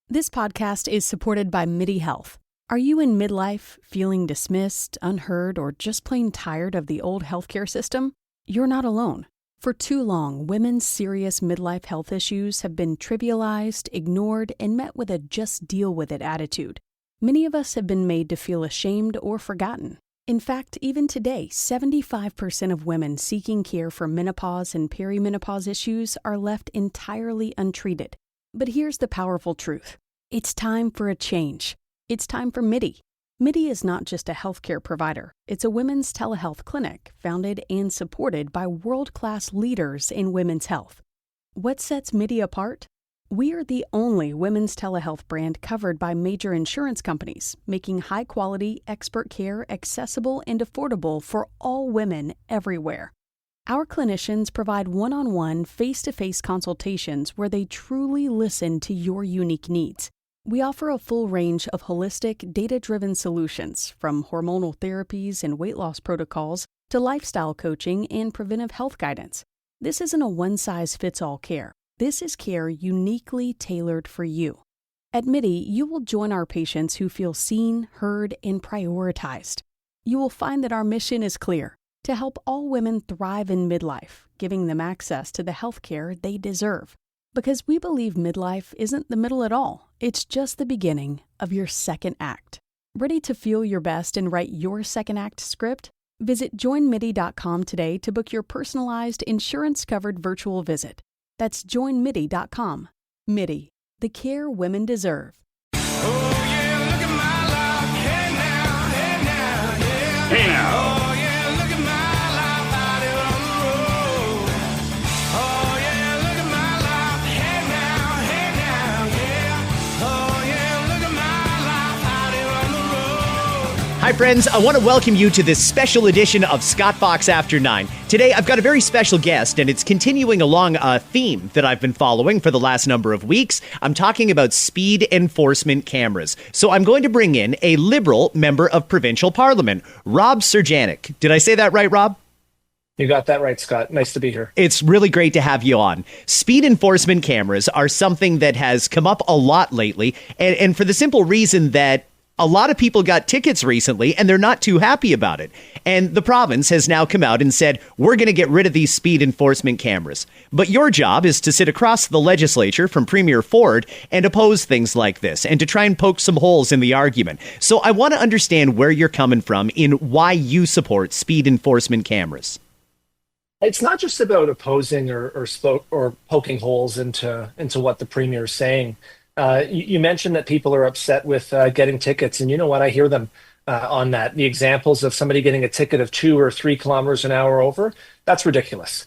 This podcast is supported by MIDI Health. Are you in midlife, feeling dismissed, unheard, or just plain tired of the old healthcare system? You're not alone. For too long, women's serious midlife health issues have been trivialized, ignored, and met with a just deal with it attitude. Many of us have been made to feel ashamed or forgotten. In fact, even today, 75% of women seeking care for menopause and perimenopause issues are left entirely untreated. But here's the powerful truth. It's time for a change. It's time for MIDI. MIDI is not just a healthcare provider. It's a women's telehealth clinic founded and supported by world-class leaders in women's health. What sets MIDI apart? We are the only women's telehealth brand covered by major insurance companies, making high-quality, expert care accessible and affordable for all women everywhere. Our clinicians provide one-on-one, face-to-face consultations where they truly listen to your unique needs. We offer a full range of holistic, data-driven solutions, from hormonal therapies and weight loss protocols to lifestyle coaching and preventive health guidance. This isn't a one-size-fits-all care. This is care uniquely tailored for you. At MIDI, you will join our patients who feel seen, heard, and prioritized. You will find that our mission is clear: to help all women thrive in midlife, giving them access to the health care they deserve. Because we believe midlife isn't the middle at all. It's just the beginning of your second act. Ready to feel your best and write your second act script? Visit joinmidi.com today to book your personalized, insurance-covered virtual visit. That's joinmidi.com. MIDI, the care women deserve. Oh yeah, look at my life. Hey now, hey now, yeah. Hey now. Oh yeah, look at my life out here on the road. Oh yeah, look at my life. Hey now, yeah. Oh yeah, look at my life out here on the road. Hi, friends. I want to welcome you to this special edition of Scott Fox After 9. Today, I've got a very special guest, and it's continuing along a theme that I've been following for the last number of weeks. I'm talking about speed enforcement cameras. So I'm going to bring in a Liberal Member of Provincial Parliament, Rob Cerjanec. Did I say that right, Rob? You got that right, Scott. Nice to be here. It's really great to have you on. Speed enforcement cameras are something that has come up a lot lately, and for the simple reason that a lot of people got tickets recently, and they're not too happy about it. And the province has now come out and said, we're going to get rid of these speed enforcement cameras. But your job is to sit across the legislature from Premier Ford and oppose things like this and to try and poke some holes in the argument. So I want to understand where you're coming from in why you support speed enforcement cameras. It's not just about opposing or poking holes into what the Premier is saying. You mentioned that people are upset with getting tickets, and you know what? I hear them on that. The examples of somebody getting a ticket of 2 or 3 kilometers an hour over, that's ridiculous.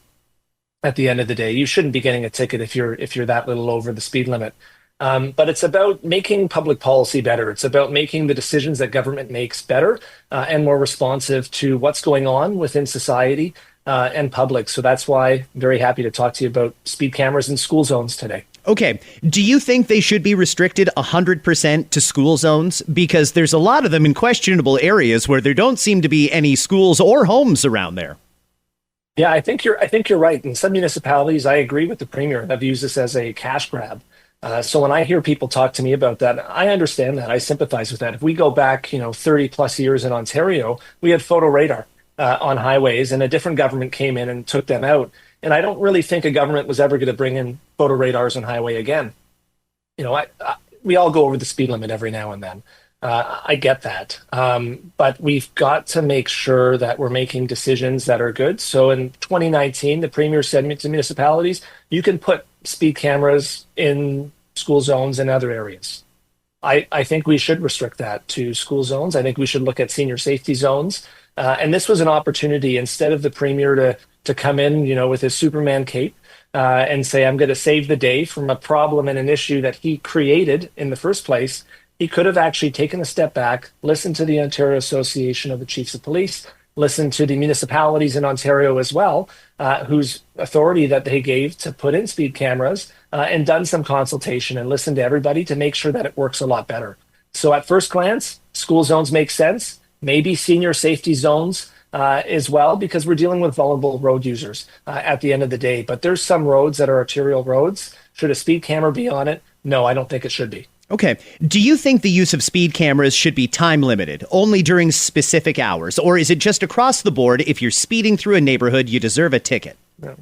At the end of the day, you shouldn't be getting a ticket if you're that little over the speed limit. But it's about making public policy better. It's about making the decisions that government makes better and more responsive to what's going on within society and public. So that's why I'm very happy to talk to you about speed cameras in school zones today. Okay. Do you think they should be restricted 100% to school zones? Because there's a lot of them in questionable areas where there don't seem to be any schools or homes around there. Yeah, I think you're right. In some municipalities, I agree with the Premier. I've used this as a cash grab. So when I hear people talk to me about that, I understand that. I sympathize with that. If we go back, 30 plus years in Ontario, we had photo radar on highways, and a different government came in and took them out. And I don't really think a government was ever going to bring in photo radars on highway again. We all go over the speed limit every now and then. I get that. But we've got to make sure that we're making decisions that are good. So in 2019, the Premier said to municipalities, you can put speed cameras in school zones and other areas. I think we should restrict that to school zones. I think we should look at senior safety zones. And this was an opportunity, instead of the Premier to come in, with his Superman cape and say, I'm going to save the day from a problem and an issue that he created in the first place. He could have actually taken a step back, listened to the Ontario Association of the Chiefs of Police, listened to the municipalities in Ontario as well, whose authority that they gave to put in speed cameras, and done some consultation and listened to everybody to make sure that it works a lot better. So at first glance, school zones make sense, maybe senior safety zones as well, because we're dealing with vulnerable road users at the end of the day. But there's some roads that are arterial roads. Should a speed camera be on it? No, I don't think it should be. Okay. Do you think the use of speed cameras should be time limited, only during specific hours? Or is it just across the board, if you're speeding through a neighborhood, you deserve a ticket? Yeah.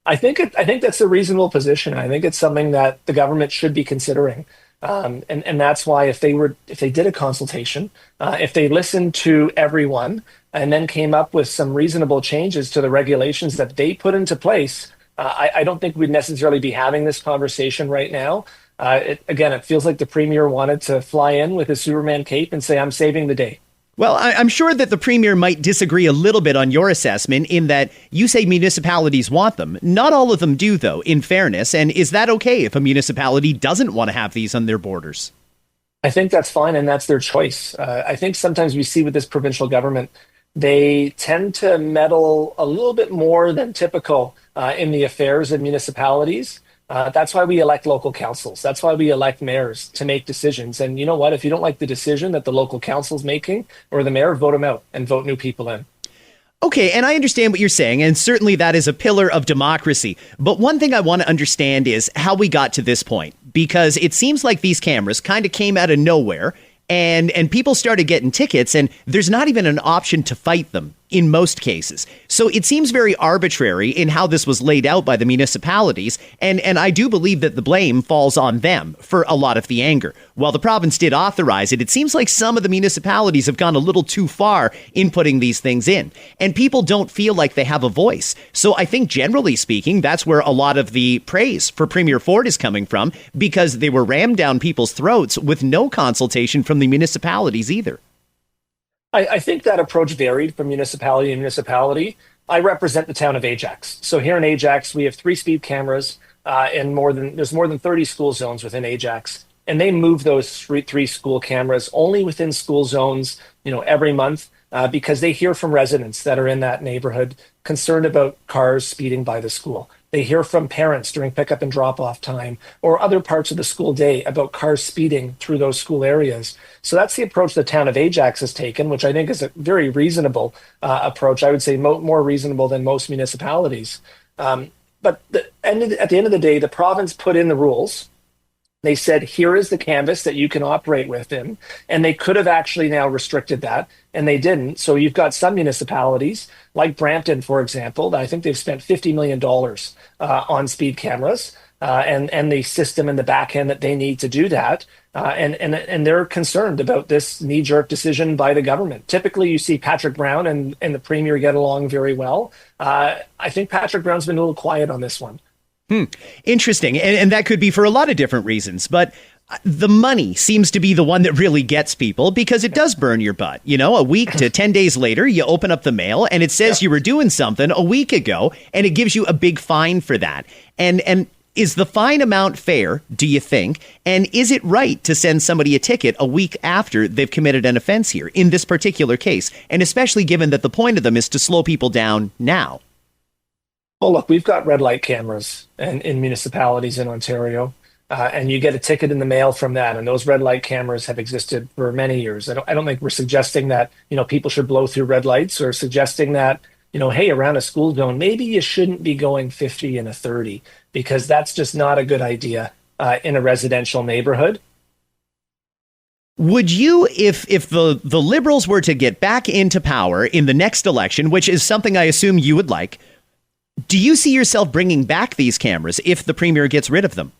I think that's a reasonable position. I think it's something that the government should be considering. And that's why if they did a consultation, if they listened to everyone and then came up with some reasonable changes to the regulations that they put into place, I don't think we'd necessarily be having this conversation right now. It feels like the premier wanted to fly in with his Superman cape and say, I'm saving the day. Well, I'm sure that the premier might disagree a little bit on your assessment in that you say municipalities want them. Not all of them do, though, in fairness. And is that okay if a municipality doesn't want to have these on their borders? I think that's fine, and that's their choice. I think sometimes we see with this provincial government, they tend to meddle a little bit more than typical in the affairs of municipalities. That's why we elect local councils. That's why we elect mayors to make decisions. And you know what? If you don't like the decision that the local council's making or the mayor, vote them out and vote new people in. Okay, and I understand what you're saying, and certainly that is a pillar of democracy. But one thing I want to understand is how we got to this point, because it seems like these cameras kind of came out of nowhere, and people started getting tickets, and there's not even an option to fight them in most cases. So it seems very arbitrary in how this was laid out by the municipalities, and I do believe that the blame falls on them for a lot of the anger. While the province did authorize it, it seems like some of the municipalities have gone a little too far in putting these things in, and people don't feel like they have a voice. So I think generally speaking, that's where a lot of the praise for Premier Ford is coming from, because they were rammed down people's throats with no consultation from the municipalities either. I think that approach varied from municipality to municipality. I represent the town of Ajax. So here in Ajax, we have 3 speed cameras and there's more than 30 school zones within Ajax. And they move those 3 school cameras only within school zones, every month because they hear from residents that are in that neighborhood concerned about cars speeding by the school. They hear from parents during pickup and drop-off time or other parts of the school day about cars speeding through those school areas. So that's the approach the town of Ajax has taken, which I think is a very reasonable approach. I would say more reasonable than most municipalities. But at the end of the day, the province put in the rules. They said, here is the canvas that you can operate within. And they could have actually now restricted that, and they didn't. So you've got some municipalities, like Brampton, for example, that I think they've spent $50 million on speed cameras and the system and the back end that they need to do that. And they're concerned about this knee-jerk decision by the government. Typically, you see Patrick Brown and the premier get along very well. I think Patrick Brown's been a little quiet on this one. Interesting. And that could be for a lot of different reasons. But the money seems to be the one that really gets people, because it does burn your butt. A week to 10 days later, you open up the mail and it says you were doing something a week ago, and it gives you a big fine for that. And is the fine amount fair, do you think? And is it right to send somebody a ticket a week after they've committed an offense here in this particular case? And especially given that the point of them is to slow people down now. Well, look, we've got red light cameras in municipalities in Ontario, and you get a ticket in the mail from that. And those red light cameras have existed for many years. I don't think we're suggesting that, people should blow through red lights, or suggesting that, hey, around a school zone, maybe you shouldn't be going 50 and a 30, because that's just not a good idea in a residential neighborhood. Would you, if the Liberals were to get back into power in the next election, which is something I assume you would like, do you see yourself bringing back these cameras if the premier gets rid of them?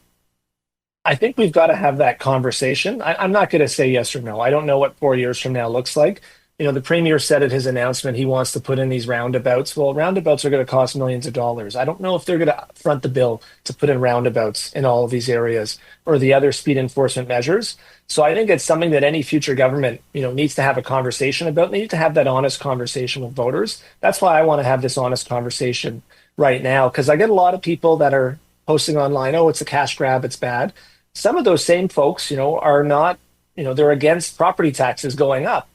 I think we've got to have that conversation. I'm not going to say yes or no. I don't know what 4 years from now looks like. The premier said at his announcement he wants to put in these roundabouts. Well, roundabouts are going to cost millions of dollars. I don't know if they're going to front the bill to put in roundabouts in all of these areas or the other speed enforcement measures. So I think it's something that any future government, needs to have a conversation about. They need to have that honest conversation with voters. That's why I want to have this honest conversation right now, because I get a lot of people that are posting online, oh, it's a cash grab, it's bad. Some of those same folks, are not, they're against property taxes going up.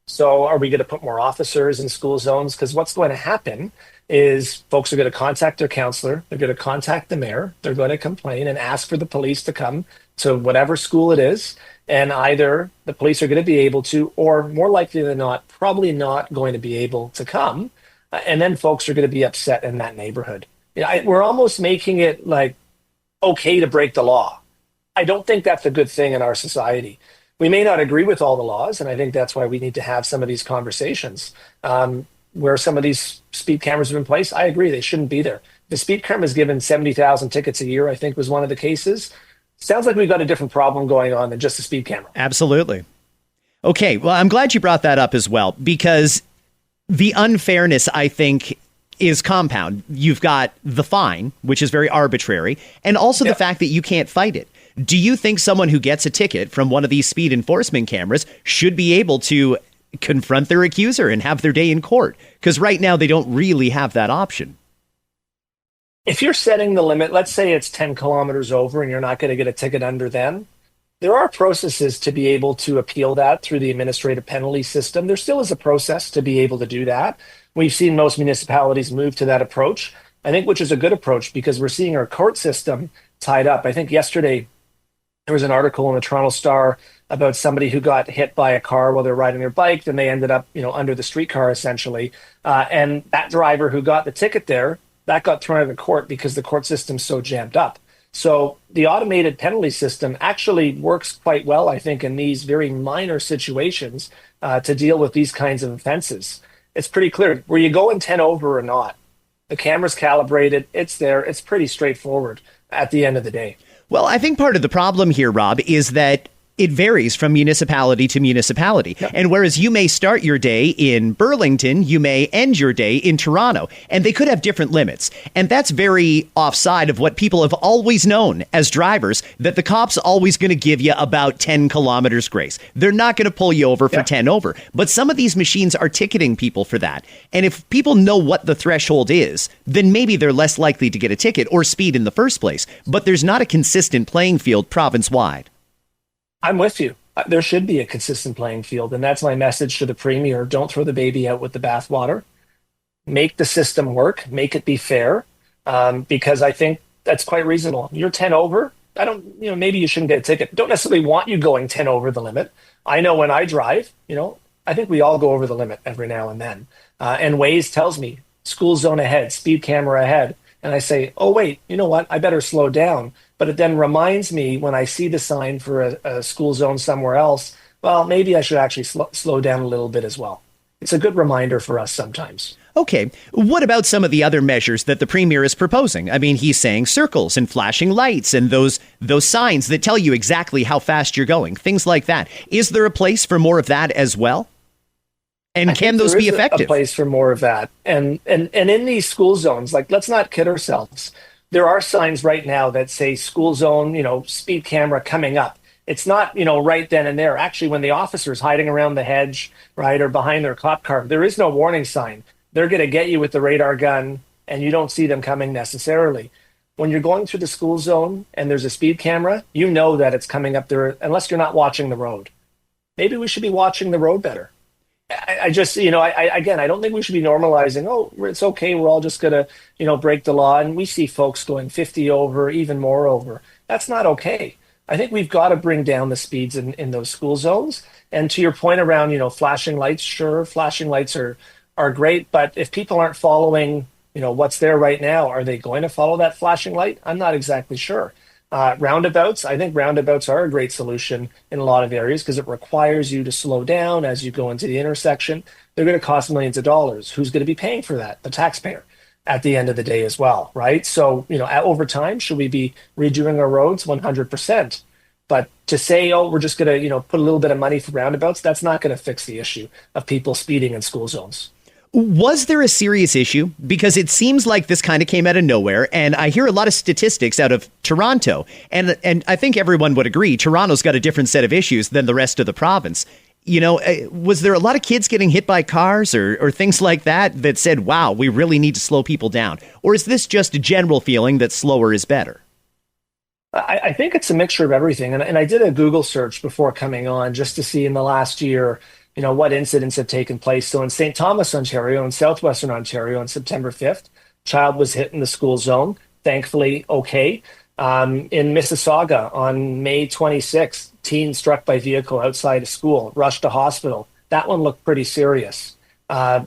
So are we going to put more officers in school zones? Because what's going to happen is folks are going to contact their counselor, they're going to contact the mayor, they're going to complain and ask for the police to come to whatever school it is. And either the police are going to be able to, or more likely than not, probably not going to be able to come. And then folks are going to be upset in that neighborhood. We're almost making it like okay to break the law. I don't think that's a good thing in our society. We may not agree with all the laws, and I think that's why we need to have some of these conversations. Where some of these speed cameras have been placed, I agree they shouldn't be there. The speed camera is given 70,000 tickets a year, I think was one of the cases. Sounds like we've got a different problem going on than just the speed camera. Absolutely. Okay, well, I'm glad you brought that up as well, because the unfairness, I think, is compound. You've got the fine, which is very arbitrary, and also the fact that you can't fight it. Do you think someone who gets a ticket from one of these speed enforcement cameras should be able to confront their accuser and have their day in court? Because right now they don't really have that option. If you're setting the limit, let's say it's 10 kilometers over and you're not going to get a ticket under then, there are processes to be able to appeal that through the administrative penalty system. There still is a process to be able to do that. We've seen most municipalities move to that approach, I think, which is a good approach because we're seeing our court system tied up. I think yesterday there was an article in the Toronto Star about somebody who got hit by a car while they're riding their bike, and they ended up, under the streetcar essentially. And that driver who got the ticket there, that got thrown out of court because the court system's so jammed up. So the automated penalty system actually works quite well, I think, in these very minor situations to deal with these kinds of offenses. It's pretty clear. Were you going 10 over or not? The camera's calibrated. It's there. It's pretty straightforward at the end of the day. Well, I think part of the problem here, Rob, is that it varies from municipality to municipality. Yep. And whereas you may start your day in Burlington, you may end your day in Toronto, and they could have different limits. And that's very offside of what people have always known as drivers, that the cop's always going to give you about 10 kilometers grace. They're not going to pull you over for 10 over. But some of these machines are ticketing people for that. And if people know what the threshold is, then maybe they're less likely to get a ticket or speed in the first place. But there's not a consistent playing field province-wide. I'm with you. There should be a consistent playing field, and that's my message to the Premier. Don't throw the baby out with the bathwater. Make the system work. Make it be fair, because I think that's quite reasonable. You're 10 over. Maybe you shouldn't get a ticket. Don't necessarily want you going 10 over the limit. I know when I drive, I think we all go over the limit every now and then. And Waze tells me, school zone ahead, speed camera ahead. And I say, oh, wait, you know what? I better slow down. But it then reminds me when I see the sign for a school zone somewhere else, well, maybe I should actually slow down a little bit as well. It's a good reminder for us sometimes. Okay. What about some of the other measures that the Premier is proposing? I mean, he's saying circles and flashing lights and those signs that tell you exactly how fast you're going, things like that. Is there a place for more of that as well? And can those be effective? A place for more of that. And in these school zones, let's not kid ourselves. There are signs right now that say school zone, speed camera coming up. It's not, right then and there. Actually, when the officer's hiding around the hedge, right, or behind their cop car, there is no warning sign. They're going to get you with the radar gun, and you don't see them coming necessarily. When you're going through the school zone and there's a speed camera, you know that it's coming up there unless you're not watching the road. Maybe we should be watching the road better. I just, I don't think we should be normalizing, it's okay, we're all just going to, break the law. And we see folks going 50 over, even more over. That's not okay. I think we've got to bring down the speeds in those school zones. And to your point around, flashing lights, sure, flashing lights are great. But if people aren't following, what's there right now, are they going to follow that flashing light? I'm not exactly sure. Roundabouts, I think roundabouts are a great solution in a lot of areas because it requires you to slow down as you go into the intersection. They're going to cost millions of dollars. Who's going to be paying for that? The taxpayer at the end of the day as well, right? So, over time, should we be redoing our roads? 100%. But to say, we're just going to, put a little bit of money for roundabouts, that's not going to fix the issue of people speeding in school zones. Was there a serious issue? Because it seems like this kind of came out of nowhere, and I hear a lot of statistics out of Toronto, and I think everyone would agree Toronto's got a different set of issues than the rest of the province. Was there a lot of kids getting hit by cars or things like that said, wow, we really need to slow people down? Or is this just a general feeling that slower is better? I think it's a mixture of everything, and I did a Google search before coming on just to see in the last year what incidents have taken place. So in St. Thomas, Ontario, in southwestern Ontario, on September 5th, child was hit in the school zone, thankfully okay. In Mississauga, on May 26th, teen struck by vehicle outside a school, rushed to hospital. That one looked pretty serious.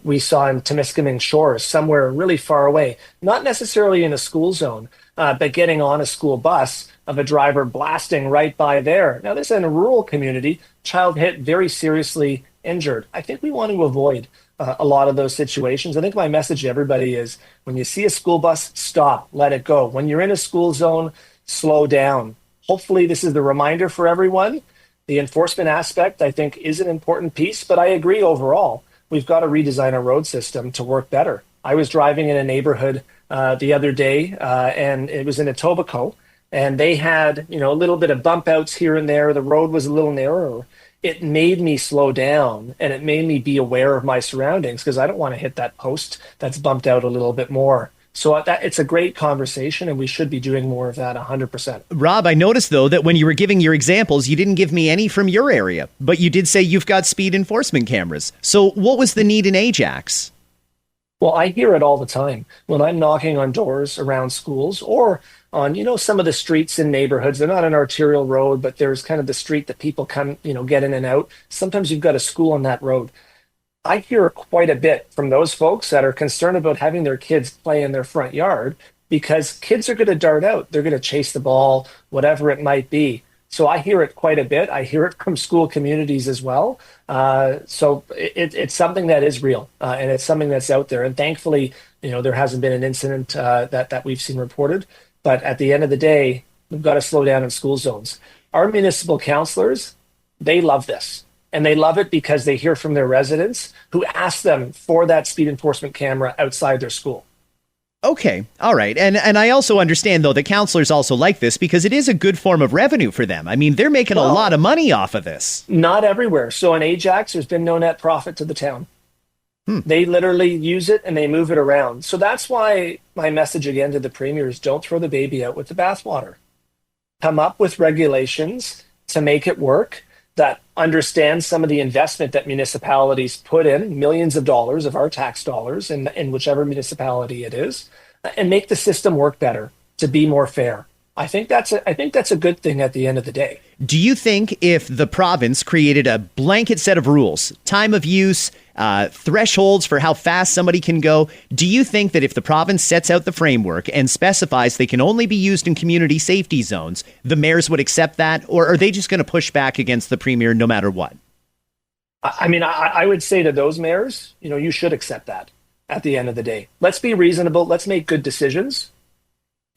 We saw in Temiskaming Shores, somewhere really far away, not necessarily in a school zone, but getting on a school bus, of a driver blasting right by there. Now, this is in a rural community, child hit, very seriously injured. I think we want to avoid a lot of those situations. I think my message to everybody is when you see a school bus, stop, let it go. When you're in a school zone, slow down. Hopefully, this is the reminder for everyone. The enforcement aspect, I think, is an important piece, but I agree overall. We've got to redesign our road system to work better. I was driving in a neighborhood the other day, and it was in Etobicoke, and they had, a little bit of bump outs here and there. The road was a little narrower. It made me slow down, and it made me be aware of my surroundings because I don't want to hit that post that's bumped out a little bit more. So it's a great conversation, and we should be doing more of that 100%. Rob, I noticed, though, that when you were giving your examples, you didn't give me any from your area, but you did say you've got speed enforcement cameras. So what was the need in Ajax? Well, I hear it all the time when I'm knocking on doors around schools or on, some of the streets in neighborhoods. They're not an arterial road, but there's kind of the street that people come, get in and out. Sometimes you've got a school on that road. I hear quite a bit from those folks that are concerned about having their kids play in their front yard because kids are going to dart out. They're going to chase the ball, whatever it might be. So I hear it quite a bit. I hear it from school communities as well. So it's something that is real, and it's something that's out there. And thankfully, there hasn't been an incident that we've seen reported. But at the end of the day, we've got to slow down in school zones. Our municipal councillors, they love this. And they love it because they hear from their residents who ask them for that speed enforcement camera outside their school. Okay. All right. And I also understand, though, that counselors also like this because it is a good form of revenue for them. I mean, they're making a lot of money off of this. Not everywhere. So in Ajax, there's been no net profit to the town. They literally use it and they move it around. So that's why my message again to the premier is don't throw the baby out with the bathwater. Come up with regulations to make it work that understand some of the investment that municipalities put in, millions of dollars of our tax dollars in whichever municipality it is, and make the system work better to be more fair. I think that's a good thing at the end of the day. Do you think if the province created a blanket set of rules, time of use, thresholds for how fast somebody can go, do you think that if the province sets out the framework and specifies they can only be used in community safety zones, the mayors would accept that? Or are they just going to push back against the premier no matter what? I mean, I would say to those mayors, you should accept that at the end of the day. Let's be reasonable. Let's make good decisions.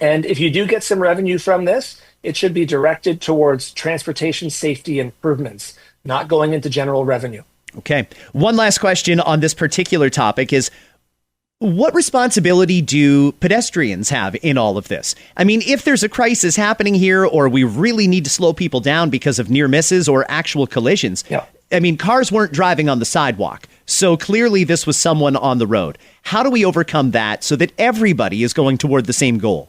And if you do get some revenue from this, it should be directed towards transportation safety improvements, not going into general revenue. Okay. One last question on this particular topic is, what responsibility do pedestrians have in all of this? I mean, if there's a crisis happening here or we really need to slow people down because of near misses or actual collisions, I mean, cars weren't driving on the sidewalk. So clearly this was someone on the road. How do we overcome that so that everybody is going toward the same goal?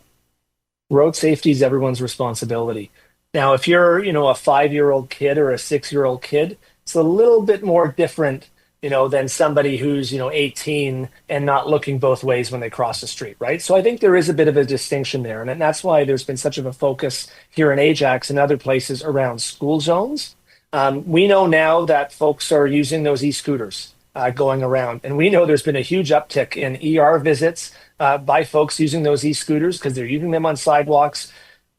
Road safety is everyone's responsibility. Now, if you're, a 5-year-old kid or a 6-year-old kid, it's a little bit more different, than somebody who's, 18 and not looking both ways when they cross the street, right? So I think there is a bit of a distinction there. And that's why there's been such of a focus here in Ajax and other places around school zones. We know now that folks are using those e-scooters going around. And we know there's been a huge uptick in ER visits by folks using those e-scooters because they're using them on sidewalks.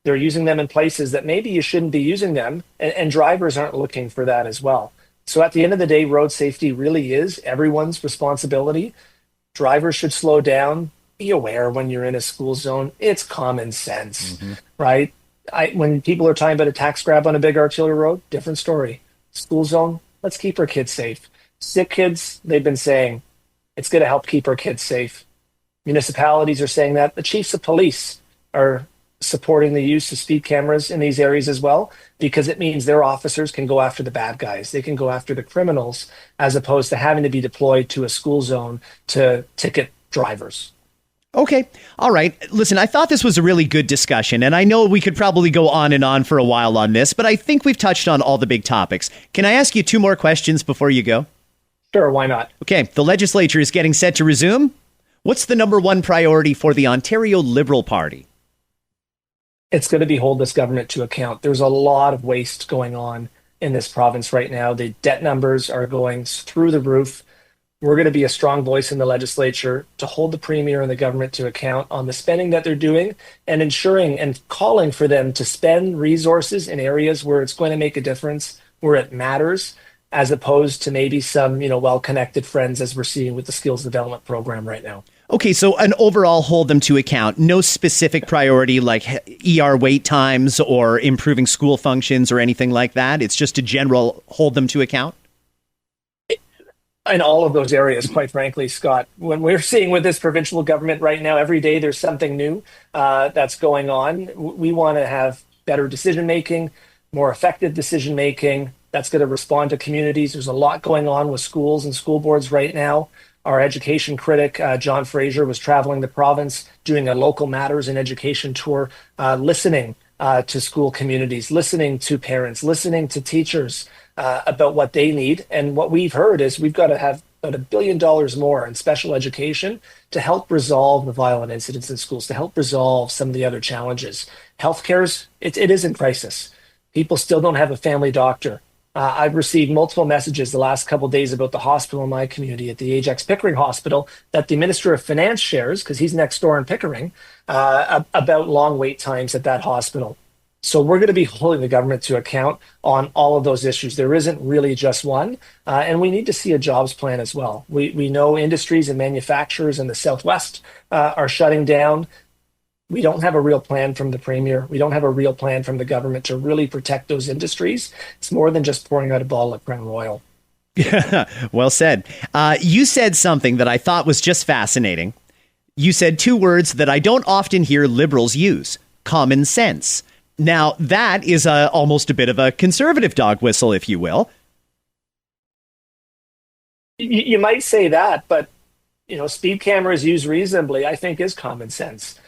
They're using them in places that maybe you shouldn't be using them. And drivers aren't looking for that as well. So at the end of the day, road safety really is everyone's responsibility. Drivers should slow down. Be aware when you're in a school zone. It's common sense, right? When people are talking about a tax grab on a big arterial road, different story. School zone, let's keep our kids safe. Sick kids, they've been saying, it's going to help keep our kids safe. Municipalities are saying that. The chiefs of police are supporting the use of speed cameras in these areas as well, because it means their officers can go after the bad guys. They can go after the criminals as opposed to having to be deployed to a school zone to ticket drivers. Okay. All right. Listen, I thought this was a really good discussion, and I know we could probably go on and on for a while on this, but I think we've touched on all the big topics. Can I ask you 2 more questions before you go? Sure, why not? Okay. The legislature is getting set to resume. What's the number one priority for the Ontario Liberal Party? It's going to be hold this government to account. There's a lot of waste going on in this province right now. The debt numbers are going through the roof. We're going to be a strong voice in the legislature to hold the premier and the government to account on the spending that they're doing and ensuring and calling for them to spend resources in areas where it's going to make a difference, where it matters, as opposed to maybe some, well-connected friends as we're seeing with the skills development program right now. Okay, so an overall hold them to account, no specific priority like ER wait times or improving school functions or anything like that. It's just a general hold them to account? In all of those areas, quite frankly, Scott, when we're seeing with this provincial government right now, every day there's something new that's going on. We want to have better decision-making, more effective decision-making that's going to respond to communities. There's a lot going on with schools and school boards right now. Our education critic, John Fraser, was traveling the province, doing a local matters in education tour, listening to school communities, listening to parents, listening to teachers, about what they need. And what we've heard is we've got to have about $1 billion more in special education to help resolve the violent incidents in schools, to help resolve some of the other challenges. Healthcare, it is in crisis. People still don't have a family doctor. I've received multiple messages the last couple of days about the hospital in my community at the Ajax Pickering Hospital that the Minister of Finance shares, because he's next door in Pickering, about long wait times at that hospital. So we're going to be holding the government to account on all of those issues. There isn't really just one, and we need to see a jobs plan as well. We know industries and manufacturers in the Southwest are shutting down. We don't have a real plan from the Premier. We don't have a real plan from the government to really protect those industries. It's more than just pouring out a bottle of Crown Royal. Well said. You said something that I thought was just fascinating. You said two words that I don't often hear Liberals use: common sense. Now, that is almost a bit of a conservative dog whistle, if you will. You might say that, but speed cameras used reasonably, I think, is common sense.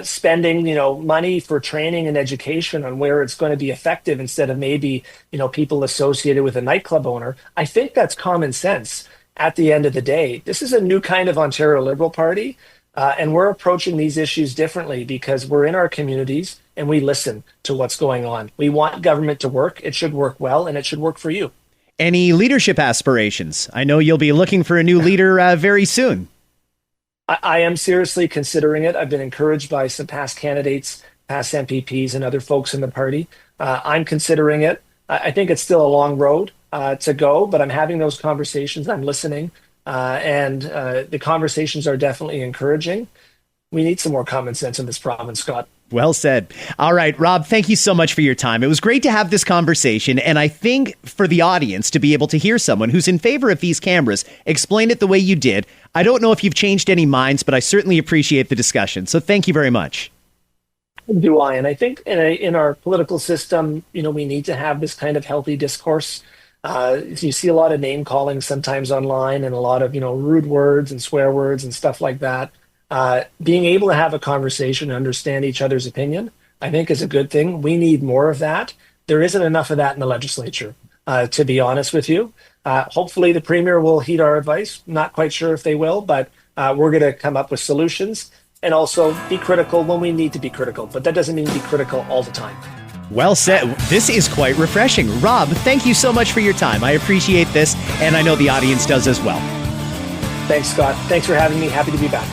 Spending money for training and education on where it's going to be effective instead of maybe people associated with a nightclub owner, I think that's common sense. At the end of the day, this is a new kind of Ontario Liberal Party, and we're approaching these issues differently because we're in our communities and we listen to what's going on. We want government to work. It should work well, and it should work for you. Any leadership aspirations? I know you'll be looking for a new leader very soon. I am seriously considering it. I've been encouraged by some past candidates, past MPPs, and other folks in the party. I'm considering it. I think it's still a long road to go, but I'm having those conversations. I'm listening, and the conversations are definitely encouraging. We need some more common sense in this province, Scott. Well said. All right, Rob, thank you so much for your time. It was great to have this conversation, and I think for the audience to be able to hear someone who's in favor of these cameras explain it the way you did, I don't know if you've changed any minds, but I certainly appreciate the discussion. So thank you very much. Do I? And I think in our political system, we need to have this kind of healthy discourse. You see a lot of name calling sometimes online and a lot of, rude words and swear words and stuff like that. Being able to have a conversation and understand each other's opinion, I think is a good thing. We need more of that. There isn't enough of that in the legislature, to be honest with you. Hopefully the Premier will heed our advice. Not quite sure if they will, but we're going to come up with solutions and also be critical when we need to be critical. But that doesn't mean be critical all the time. Well said. This is quite refreshing. Rob, thank you so much for your time. I appreciate this, and I know the audience does as well. Thanks, Scott. Thanks for having me. Happy to be back.